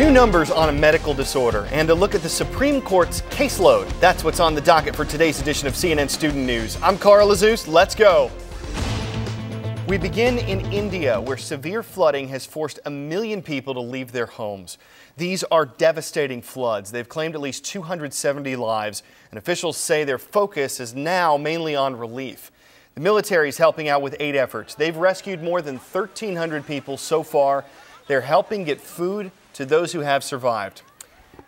New numbers on a medical disorder and a look at the Supreme Court's caseload. That's what's on the docket for today's edition of CNN Student News. I'm Carl Azus. Let's go. We begin in India, where severe flooding has forced 1 million people to leave their homes. These are devastating floods. They've claimed at least 270 lives, and officials say their focus is now mainly on relief. The military is helping out with aid efforts. They've rescued more than 1,300 people so far. They're helping get food to those who have survived.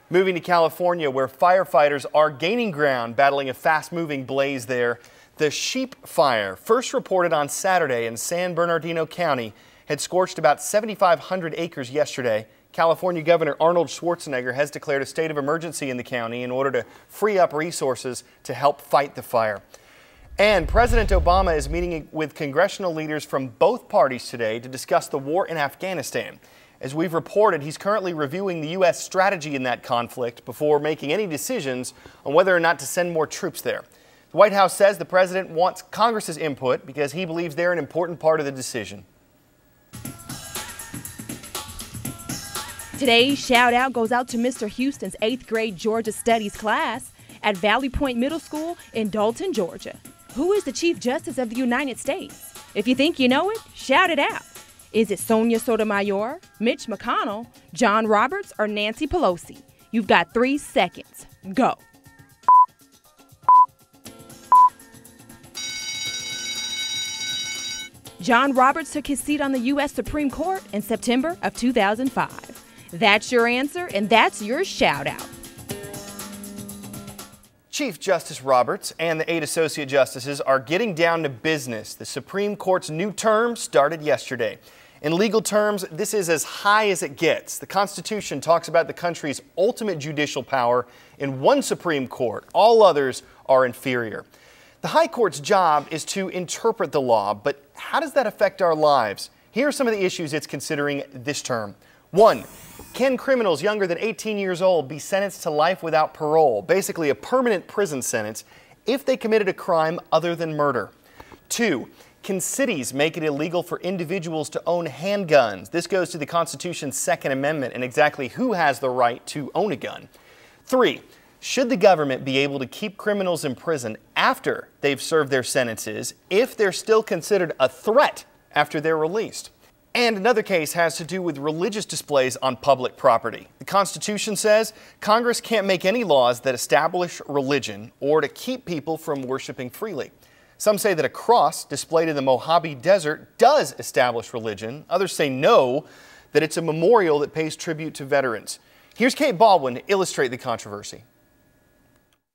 Moving to California, where firefighters are gaining ground, battling a fast-moving blaze there. The Sheep Fire, first reported on Saturday in San Bernardino County, had scorched about 7,500 acres yesterday. California Governor Arnold Schwarzenegger has declared a state of emergency in the county in order to free up resources to help fight the fire. And President Obama is meeting with congressional leaders from both parties today to discuss the war in Afghanistan. As we've reported, he's currently reviewing the U.S. strategy in that conflict before making any decisions on whether or not to send more troops there. The White House says the president wants Congress's input because he believes they're an important part of the decision. Today's shout out goes out to Mr. Houston's 8th grade Georgia Studies class at Valley Point Middle School in Dalton, Georgia. Who is the Chief Justice of the United States? If you think you know it, shout it out. Is it Sonia Sotomayor, Mitch McConnell, John Roberts, or Nancy Pelosi? You've got 3 seconds. Go. John Roberts took his seat on the U.S. Supreme Court in September of 2005. That's your answer, and that's your shout out. Chief Justice Roberts and the 8 associate justices are getting down to business. The Supreme Court's new term started yesterday. In legal terms, this is as high as it gets. The Constitution talks about the country's ultimate judicial power in one Supreme Court. All others are inferior. The High Court's job is to interpret the law, but how does that affect our lives? Here are some of the issues it's considering this term. 1. Can criminals younger than 18 years old be sentenced to life without parole, basically a permanent prison sentence, if they committed a crime other than murder? 2. Can cities make it illegal for individuals to own handguns? This goes to the Constitution's Second Amendment and exactly who has the right to own a gun. 3. Should the government be able to keep criminals in prison after they've served their sentences if they're still considered a threat after they're released? And another case has to do with religious displays on public property. The Constitution says Congress can't make any laws that establish religion or to keep people from worshiping freely. Some say that a cross displayed in the Mojave Desert does establish religion. Others say no, that it's a memorial that pays tribute to veterans. Here's Kate Baldwin to illustrate the controversy.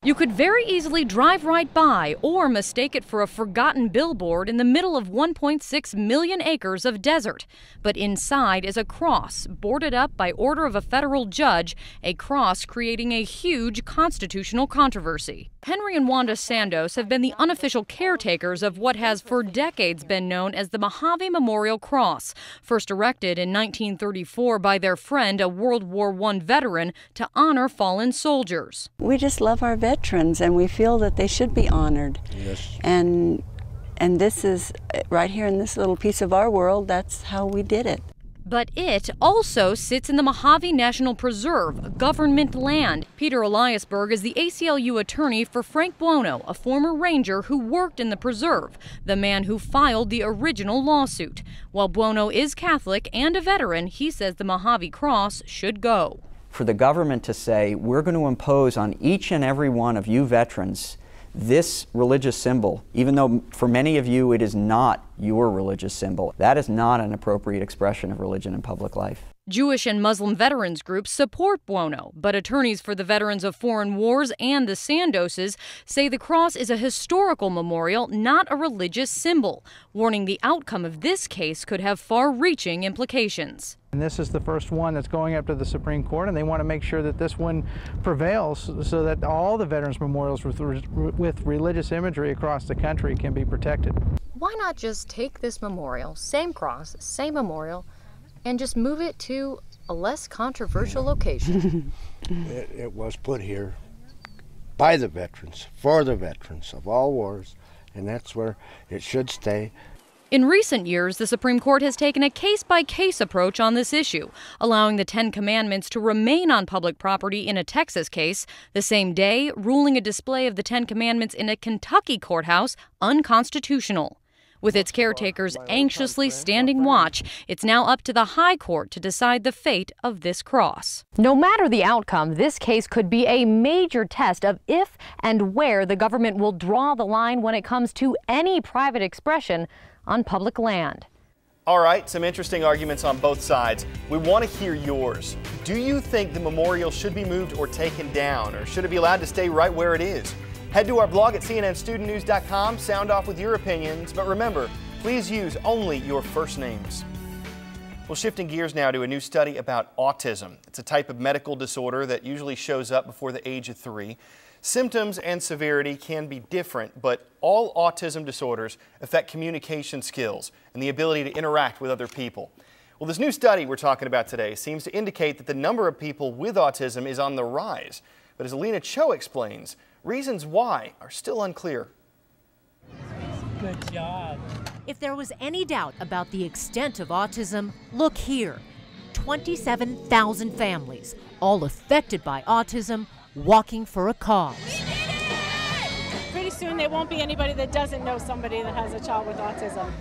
You could very easily drive right by or mistake it for a forgotten billboard in the middle of 1.6 million acres of desert. But inside is a cross, boarded up by order of a federal judge, a cross creating a huge constitutional controversy. Henry and Wanda Sandos have been the unofficial caretakers of what has for decades been known as the Mojave Memorial Cross, first erected in 1934 by their friend, a World War I veteran, to honor fallen soldiers. We just love our veterans and we feel that they should be honored. Yes. And this is right here in this little piece of our world, that's how we did it. But it also sits in the Mojave National Preserve, government land. Peter Eliasberg is the ACLU attorney for Frank Buono, a former ranger who worked in the preserve, the man who filed the original lawsuit. While Buono is Catholic and a veteran, he says the Mojave Cross should go. For the government to say, we're going to impose on each and every one of you veterans this religious symbol, even though for many of you it is not your religious symbol, that is not an appropriate expression of religion in public life. Jewish and Muslim veterans groups support Buono, but attorneys for the veterans of foreign wars and the Sandoses say the cross is a historical memorial, not a religious symbol, warning the outcome of this case could have far-reaching implications. And this is the first one that's going up to the Supreme Court, and they want to make sure that this one prevails so that all the veterans memorials with religious imagery across the country can be protected. Why not just take this memorial, same cross, same memorial, and just move it to a less controversial location? It was put here by the veterans, for the veterans of all wars, and that's where it should stay. In recent years, the Supreme Court has taken a case-by-case approach on this issue, allowing the Ten Commandments to remain on public property in a Texas case, the same day ruling a display of the Ten Commandments in a Kentucky courthouse unconstitutional. With its caretakers anxiously standing watch, it's now up to the High Court to decide the fate of this cross. No matter the outcome, this case could be a major test of if and where the government will draw the line when it comes to any private expression on public land. All right, some interesting arguments on both sides. We want to hear yours. Do you think the memorial should be moved or taken down, or should it be allowed to stay right where it is? Head to our blog at cnnstudentnews.com, sound off with your opinions, but remember, please use only your first names. Well, shifting gears now to a new study about autism. It's a type of medical disorder that usually shows up before the age of 3. Symptoms and severity can be different, but all autism disorders affect communication skills and the ability to interact with other people. Well, this new study we're talking about today seems to indicate that the number of people with autism is on the rise. But as Alina Cho explains, reasons why are still unclear. Good job. If there was any doubt about the extent of autism, look here. 27,000 families, all affected by autism, walking for a cause. Pretty soon there won't be anybody that doesn't know somebody that has a child with autism.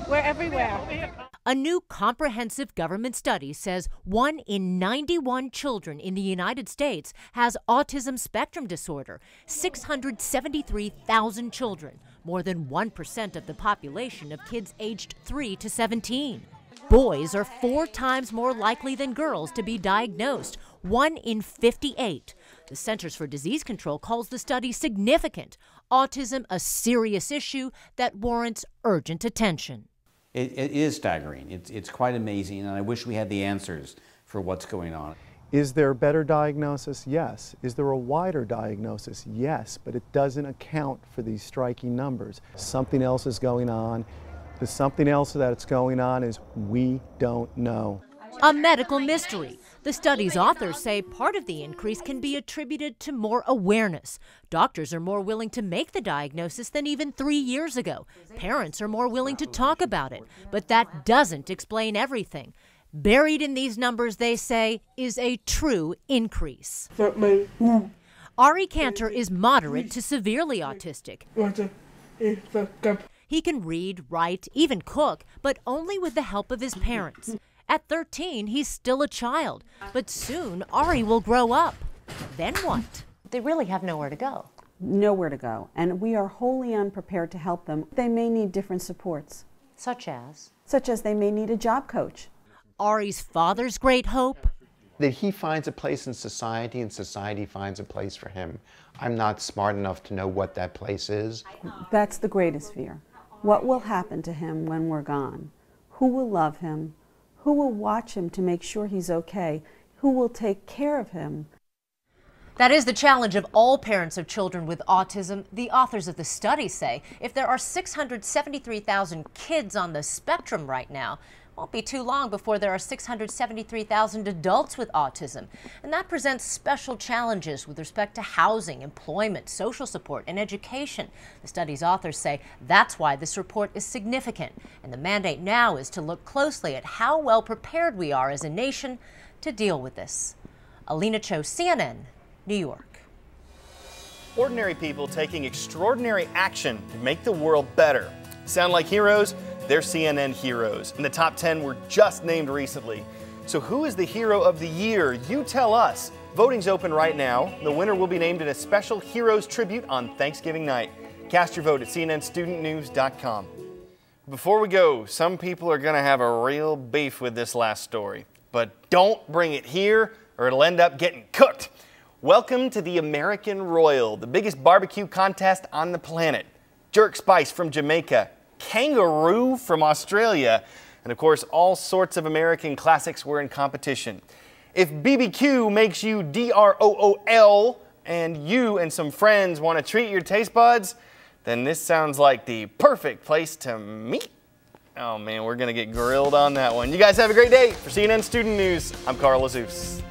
We're everywhere. A new comprehensive government study says 1 in 91 children in the United States has autism spectrum disorder. 673,000 children, more than 1% of the population of kids aged 3 to 17. Boys are 4 times more likely than girls to be diagnosed, 1 in 58. The Centers for Disease Control calls the study significant. Autism a serious issue that warrants urgent attention. It is staggering. It's quite amazing, and I wish we had the answers for what's going on. Is there a better diagnosis? Yes. Is there a wider diagnosis? Yes, but it doesn't account for these striking numbers. Something else is going on. The something else that's going on is we don't know. A medical mystery. The study's authors say part of the increase can be attributed to more awareness. Doctors are more willing to make the diagnosis than even 3 years ago. Parents are more willing to talk about it. But that doesn't explain everything. Buried in these numbers, they say, is a true increase. Ari Cantor is moderate to severely autistic. He can read, write, even cook, but only with the help of his parents. At 13, he's still a child, but soon Ari will grow up. Then what? They really have nowhere to go. Nowhere to go, and we are wholly unprepared to help them. They may need different supports. Such as? Such as they may need a job coach. Ari's father's great hope? That he finds a place in society and society finds a place for him. I'm not smart enough to know what that place is. That's the greatest fear. What will happen to him when we're gone? Who will love him? Who will watch him to make sure he's okay? Who will take care of him? That is the challenge of all parents of children with autism. The authors of the study say if there are 673,000 kids on the spectrum right now, it won't be too long before there are 673,000 adults with autism. And that presents special challenges with respect to housing, employment, social support, and education. The study's authors say that's why this report is significant. And the mandate now is to look closely at how well prepared we are as a nation to deal with this. Alina Cho, CNN, New York. Ordinary people taking extraordinary action to make the world better. Sound like heroes? They're CNN heroes. And the top 10 were just named recently. So who is the hero of the year? You tell us. Voting's open right now. The winner will be named in a special Heroes Tribute on Thanksgiving night. Cast your vote at cnnstudentnews.com. Before we go, some people are going to have a real beef with this last story. But don't bring it here or it'll end up getting cooked. Welcome to the American Royal, the biggest barbecue contest on the planet. Jerk Spice from Jamaica, Kangaroo from Australia, and of course all sorts of American classics were in competition. If BBQ makes you DROOL and you and some friends want to treat your taste buds, then this sounds like the perfect place to meet. Oh man, we're going to get grilled on that one. You guys have a great day. For CNN Student News, I'm Carl Azuz.